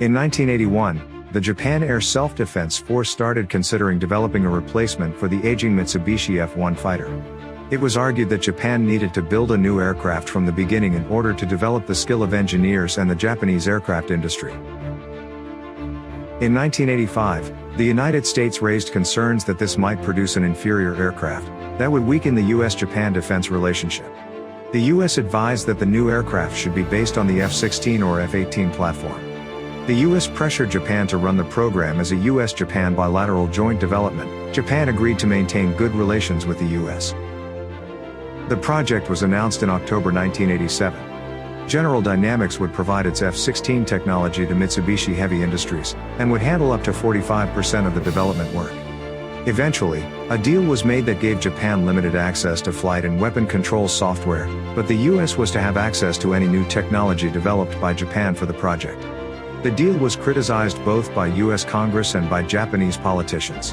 In 1981, the Japan Air Self-Defense Force started considering developing a replacement for the aging Mitsubishi F-1 fighter. It was argued that Japan needed to build a new aircraft from the beginning in order to develop the skill of engineers and the Japanese aircraft industry. In 1985, the United States raised concerns that this might produce an inferior aircraft that would weaken the US-Japan defense relationship. The US advised that the new aircraft should be based on the F-16 or F-18 platform. The US pressured Japan to run the program as a US-Japan bilateral joint development. Japan agreed to maintain good relations with the US. The project was announced in October 1987. General Dynamics would provide its F-16 technology to Mitsubishi Heavy Industries, and would handle up to 45% of the development work. Eventually, a deal was made that gave Japan limited access to flight and weapon control software, but the US was to have access to any new technology developed by Japan for the project. The deal was criticized both by US Congress and by Japanese politicians.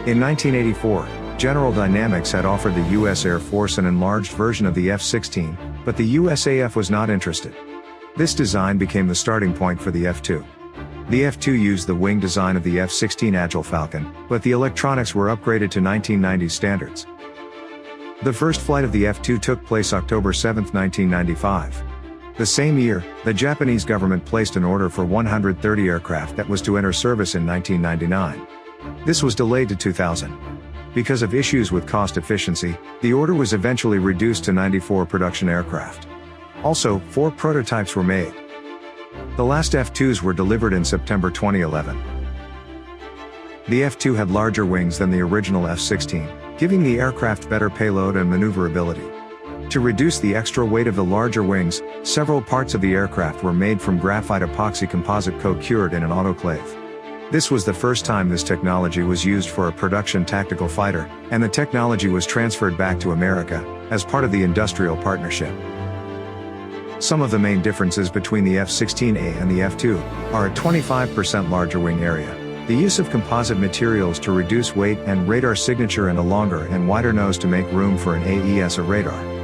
In 1984, General Dynamics had offered the US Air Force an enlarged version of the F-16, but the USAF was not interested. This design became the starting point for the F-2. The F-2 used the wing design of the F-16 Agile Falcon, but the electronics were upgraded to 1990s standards. The first flight of the F-2 took place October 7, 1995. The same year, the Japanese government placed an order for 130 aircraft that was to enter service in 1999. This was delayed to 2000. Because of issues with cost efficiency, the order was eventually reduced to 94 production aircraft. Also, 4 prototypes were made. The last F-2s were delivered in September 2011. The F-2 had larger wings than the original F-16, giving the aircraft better payload and maneuverability. To reduce the extra weight of the larger wings, several parts of the aircraft were made from graphite epoxy composite co-cured in an autoclave. This was the first time this technology was used for a production tactical fighter, and the technology was transferred back to America, as part of the industrial partnership. Some of the main differences between the F-16A and the F-2 are a 25% larger wing area, the use of composite materials to reduce weight and radar signature, and a longer and wider nose to make room for an AESA radar.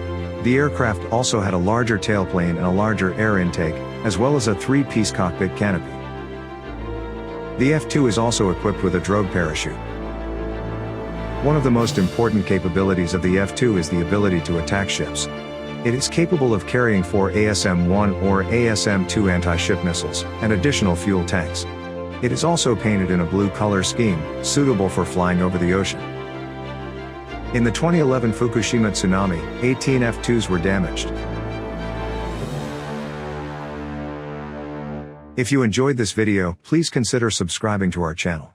The aircraft also had a larger tailplane and a larger air intake, as well as a 3-piece cockpit canopy. The F-2 is also equipped with a drogue parachute. One of the most important capabilities of the F-2 is the ability to attack ships. It is capable of carrying 4 ASM-1 or ASM-2 anti-ship missiles, and additional fuel tanks. It is also painted in a blue color scheme, suitable for flying over the ocean. In the 2011 Fukushima tsunami, 18 F-2s were damaged. If you enjoyed this video, please consider subscribing to our channel.